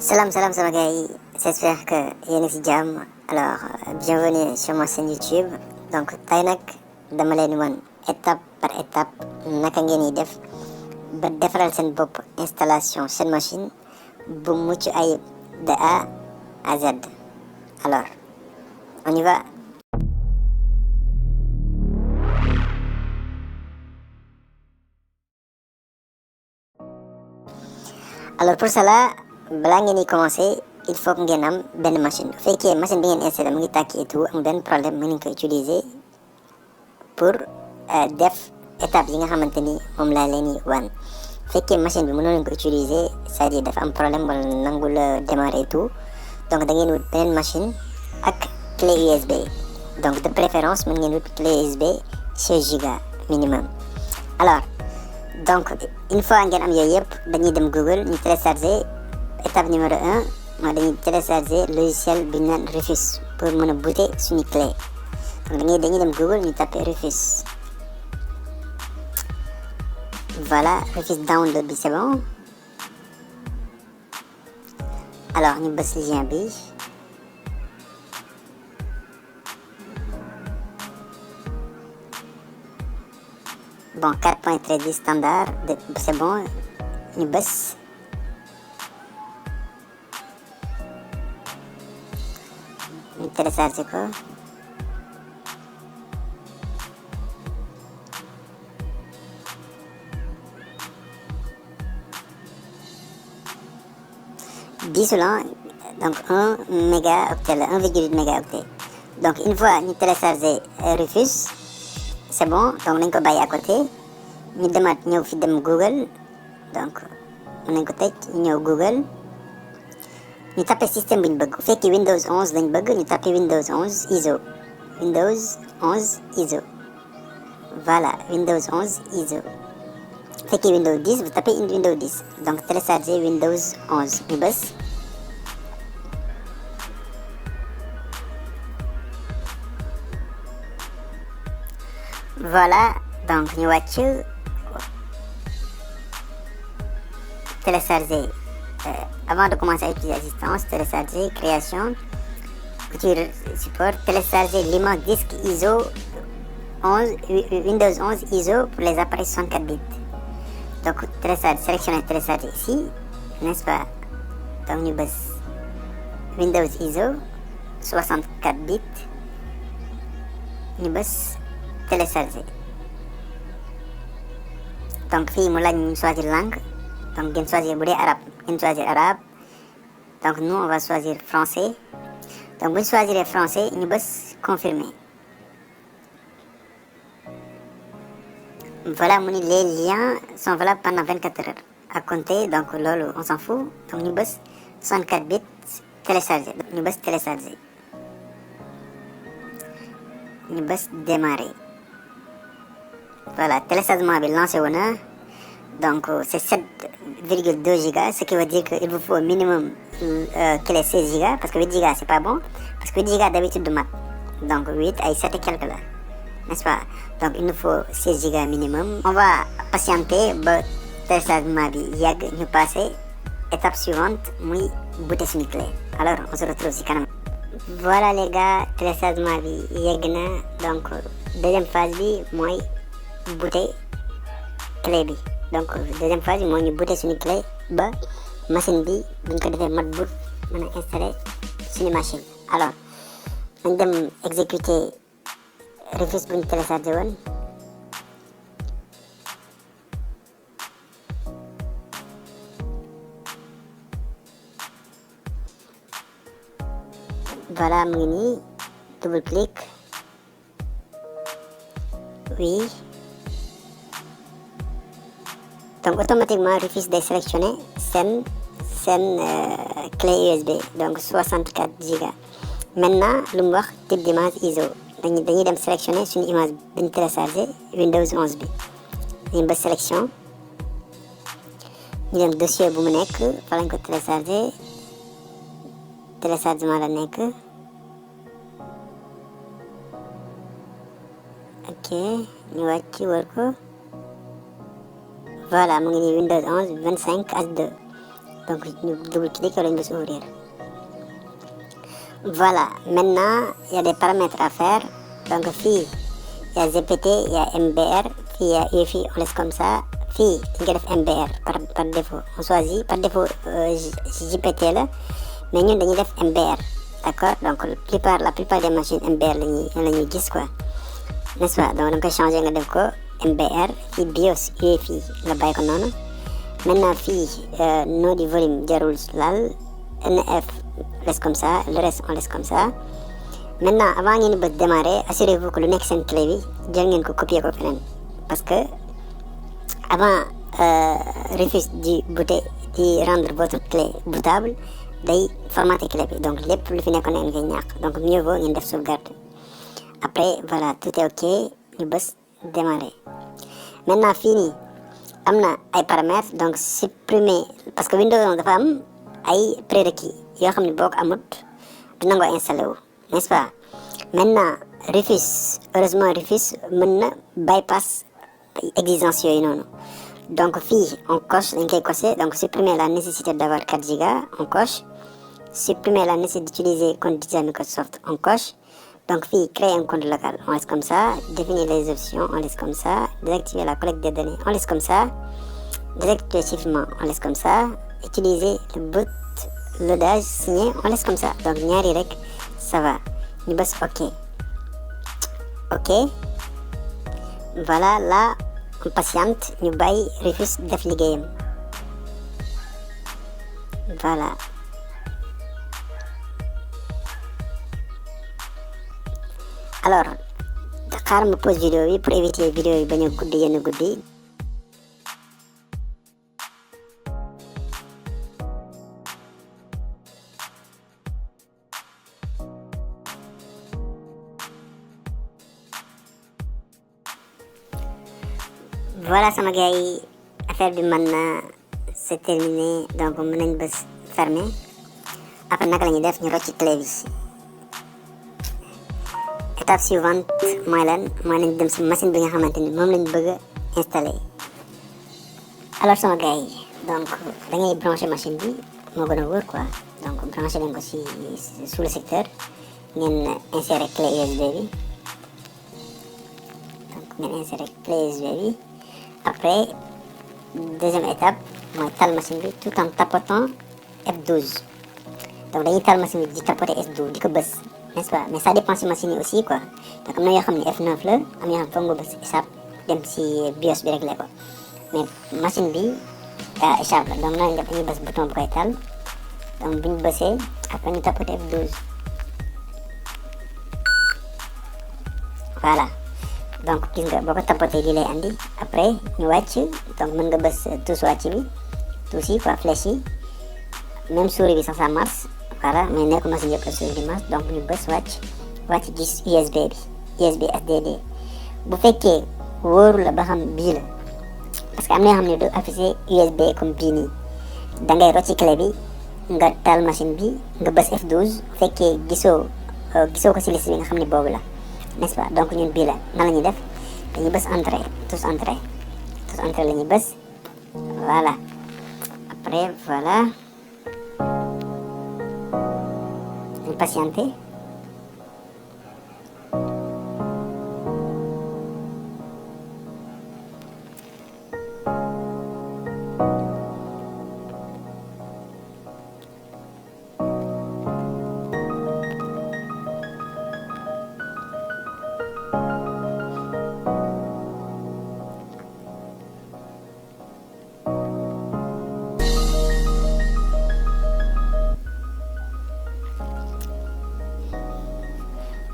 Salam salam sama gars yi, j'espère que yéen a ngi ci jàmm. Alors bienvenue sur ma chaîne YouTube. Donc tey nag dama leen wan étape par étape naka ngeen di def ba defaral seen bopp installation seen machine bu mucc ayib de A à Z. Alors on y va. Alors pour cela balaa ngeen di commencer il faut que ngeen am benn machine bu fekkee machine bi ngeen installé mu ngi tàkk et tout am benn problème mën nañu ko utiliser pour def étape yi nga xamante ni moom laa leen di wan. fekkee machine bi mënoo leen ko utiliser c'est-à-dire dafa am problème wala nangu la démarrer et tout donc da ngeen wut beneen machine ak clé USB. donc de préférence mën ngeen wut clé USB 16 Go minimum. alors donc une fois ngeen am yooyu yëpp dañuy dem Google ñu télécharger étape numéro 1 mooy dañuy télécharger logiciel bi ñu naan Rufus pour mën a booter suñu clé. donc dañuy dem Google ñu taper Rufus. voilà Rufus download bi c'est bon. alors ñu bës lien bi. bon 4.13 standard c'est bon ñu bës. ñu téléchargé ko. diisulan donc 1 mégaoctet la 1,8 mégaoctet. donc une fois ñu téléchargé Rufus c'est bon donc nañ ko bàyyi à côté ñu demaat ñëw fi dem Google donc mën nañ ko tëj ñëw Google ñu tapé système bu ñu bëgg bu fekkee Windows 11 lañ bëgg ñu tapé Windows 11 ISO Windows 11 ISO voilà Windows 11 ISO bu fekkee Windows 10 vous tapez Windows 10 donc télécharger Windows 11 ñu bës. voilà donc ñu wàcc télécharger avant de commencer à utiliser assistance télécharger création outil support télécharger l'image disque ISO 11 Windows 11 ISO pour les appareils 64 bits. donc sélectionner télécharger ici n'est-ce pas. donc ñu bës Windows ISO 64 bits ñu bës télécharger. donc fii mu laaj ñu choisir langue donc ngeen choisir bu dee arabe ngeen choisir arabe donc nous on va choisir français. donc bu ñu choisir français ñu bës confirmer. voilà mu ni les liens sont valables pendant 24 heures à compter donc loolu on s'en fout. donc ñu bës 64 bits télécharger ñu bës télécharger ñu bës démarrer. voilà téléchargement bi lancé wu na donc c'est 7,2 gigas ce qui veut dire que il vous faut au minimum clé 16 gigas parce que 8 gigas c'est pas bon parce que 8 gigas d'habitude du mat donc 8 ay 7 et quelque la n'est-ce pas. donc il nous faut 16 gigas minimum. on va patienter ba téléchargement bi yàgg ñu passer étape suivante muy booter suñu clé. alors on se retrouve ci kanam. voilà les gars téléchargement bi yegg na donc deuxième phase bi mooy booter clé bi. donc deuxième phase bi moo ñu booter suñu clé ba machine bi buñ ko defee mat boot mën a installer suñu machine. alors nañ dem exécuter Rufus bu ñu téléchargé woon. voilà mu ngi nii double clic oui. donc automatiquement Rufus day sélectionner seen clé USB donc 64 gigas. maintenant lu mu wax type d'image ISO dañuy dem sélectionner suñu image bi ñu téléchargé Windows 11 bi dañuy bës sélection ñu dem dossier bu mu nekk fa lañ ko téléchargé téléchargement la nekk. ok ñu wàcc wër ko. voilà mu ngi nii Windows 11 25 H2 donc ñu double-cliquer wala ñu bës ouvrir. Voilà, maintenant il y a des paramètres à faire. Donc fii il y a GPT, il y a MBR, fii il y a UEFI, on laisse comme ça. Fii ñu ngi def MBR par défaut, on choisit par défaut GPT la, mais ñun dañuy def MBR, d'accord. Donc la plupart des machines MBR la ñuy gis quoi, n'est-ce pas. Donc da nga koy changer nga def ko MBR. fii BIOS UEFI nga bàyyi ko noonu. Maintenant fii nom du volume jarul laal, NF laisse comme ça, le reste on laisse comme ça. Maintenant avant ngeen bës démarrer, assurez-vous que lu nekk seen clé bi jël ngeen ko copier ko feneen, parce que avant refuse di rendre votre clé bootable day formater clé bi, donc lépp lu fi nekkoon ngeen koy ñàkk. Donc mieux vaut ngeen def sauvegarde. Après voilà, tout est ok, ñu bës démarrer. Maintenant fii nii am na ay paramètres, donc supprimer, parce que Windows dafa am ay prérequis yoo xam ne boo ko amut du nangoo installé wu, n'est-ce pas. Maintenant heureusement refuse mën na bypass exigence yooyu noonu. Donc fii on coche, dañ koy cocher. Donc supprimer la nécessité d'avoir 4 Go, on coche. Supprimer la nécessité d'utiliser compte Digital Microsoft, on coche. Donc fii créer un compte local, on laisse comme ça. Définir les options, on laisse comme ça. Désactiver la collecte des données, on laisse comme ça. Désactiver le chiffrement, on laisse comme ça. Utiliser le bootloadage signé, on laisse comme ça. Donc ñaari rek ça va, ñu bës ok. Voilà, là on patiente, ñu bàyyi refuse def liggéeyam. Voilà. Alors xaar ma pause vidéo bi pour éviter vidéo yi bañ a guddi yenn guddi. Voilà sama gars yi, affaire bi mën na c'est terminé. Donc mën nañ bës fermer. Après naka la ñuy def, ñu rocci clé bi. Étape suivante mooy lan, mooy nañ dem si machine bi nga xamante ni moom lañ bëgg a installer. Alors sama gars yi, donc da ngay brancher machine bi, moo gën a wóor quoi. Donc brancher leen ko si sous le secteur, ngeen insérer clé USB bi. Donc ngeen insérer clé USB bi. Après deuxième étape mooy tal machine bi tout en tapotant F12. Donc dañuy tal machine bi di tapoter F12 di ko bës, n'est-ce pas. Mais ça dépend si machine yi aussi quoi. Donc am na yoo xam ne F9 la, am na yoo xam ne foog nga bës échappe dem si BIOS bi réglé ko. Mais machine bi échappe la, donc noonu dañuy bës bouton bu koy tal. Donc bu ñu bësee après ñu tapoter F12. Voilà. Donc gis nga boo ko tapoter lii lay andi. Après ñu wàcc, donc mën nga bës touche wàcc bi, touche yi quoi, flèche yi. Même souris bi sax ça marche. Voilà, mais nekk machine yëpp la souris bi marche. Donc ñu bës wàcc gis USB bi, USB SDD. bu fekkee wóoru la ba xam bii la, parce que am na yoo xam ne du affiché USB comme bii nii, da ngay rocci clé bi nga taal machine bi nga bës F12. bu fekkee gisoo ko si liste bi nga xam ne boobu la, n'est-ce pas. Donc ñun bii la, nan la ñuy def, dañuy bës entrée, tous entrée la ñuy bës. Voilà, après voilà, ñu patienter.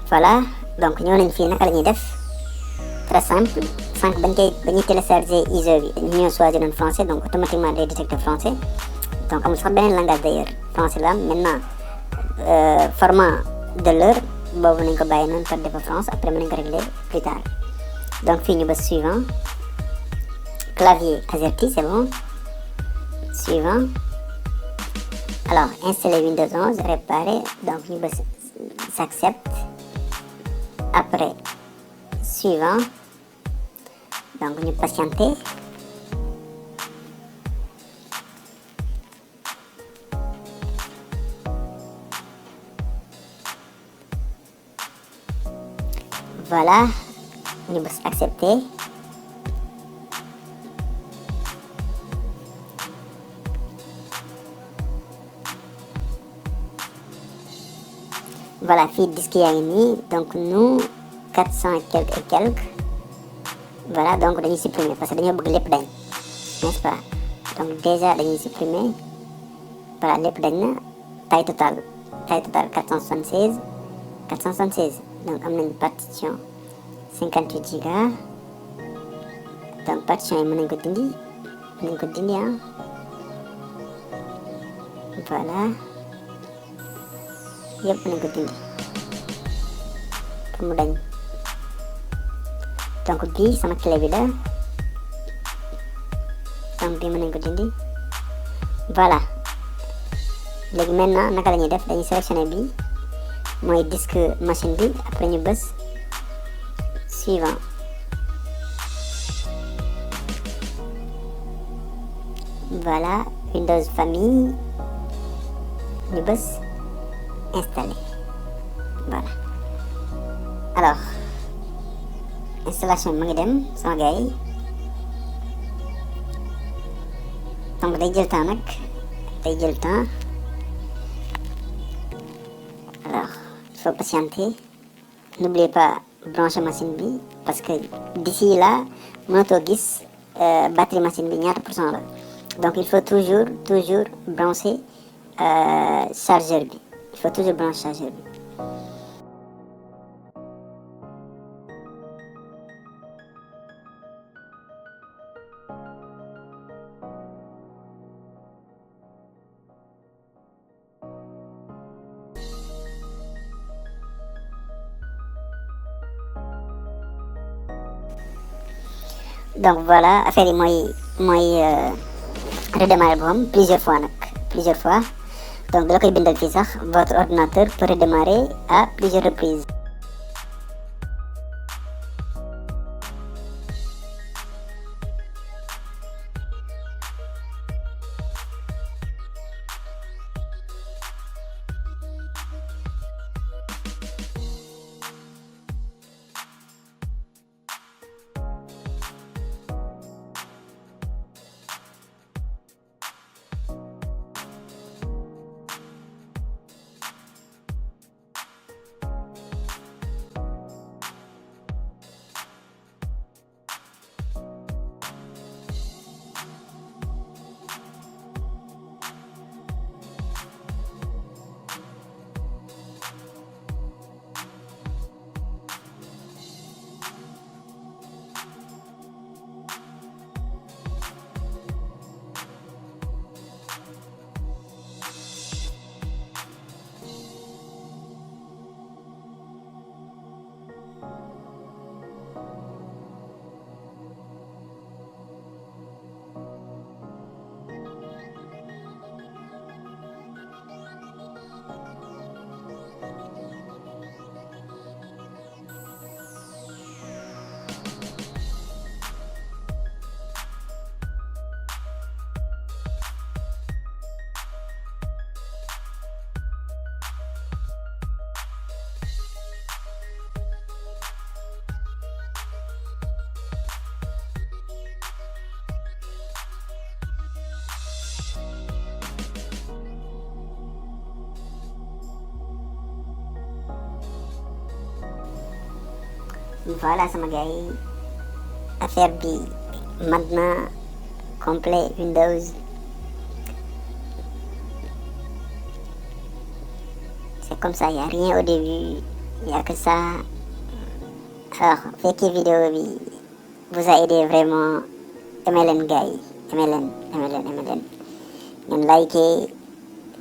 Voilà, donc ñëw nañ fii naka la ñuy def, très simple. Sànq dañuy télécharger ISO bi, dañu ñëw choisir en français, donc automatiquement day détecter français. Donc amul sax beneen langage d'ailleurs, français la am. Maintenant format de l'heure boobu nañ ko bàyyi noonu par défaut France, après mën nañ ko régler plus tard. Donc fii ñu bës suivant, clavier AZERTY, c'est bon. Suivant. Alors installer Windows 11, réparer, donc ñu bës s'accepte. Après suivant, donc ñu patienter. voilà ñu bës accepter. Voilà fii disque yaa ngi nii donc nous 400 quelques et quelques. Voilà donc dañuy supprimer parce que dañoo bëgg lépp dañ, n'est-ce pas? Donc déjà dañuy supprimer. Voilà lépp dañ na. taille totale 476 donc am nañ partition 58 giga. donc partition yi mën nañ ko dindi ah. voilà yëpp mën nañ ko dindi pour mu dañ. donc bii sama clé bi la donc bii mën nañ ko dindi. voilà léegi maintenant naka la ñuy def, dañuy sélectionné bi mooy disque machine bi, après ñu bës suivant. voilà Windows famille ñu bës installé. voilà alors installation bi mu ngi dem sama gars yi. donc day jël temps nag, day jël temps. alors il faut patienter. n'oubliez pas brancher machine bi parce que d'ici là mënatoo gis batterie machine bi ñaata % la. donc il faut toujours brancher chargeur bi, il faut toujours brancher chargeur bi. donc voilà affaire yi mooy redémarrer boppam plusieurs fois nag, plusieurs fois. donc da la koy bindal fii sax, votre ordinateur peut redémarrer à plusieurs reprises. voilà sama gars yi affaire bi maintenant complet Windows. c'est comme ça, y a rien au début, y a que ça. alors fekkee vidéo bi vous a aidé vraiment, aimé leen gars yi, aimé leen ngeen liker,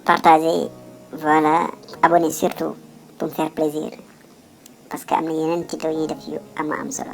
partager, voilà, abonner surtout pour me faire plaisir parce que am na yeneen tuto ñuy def yu am solo.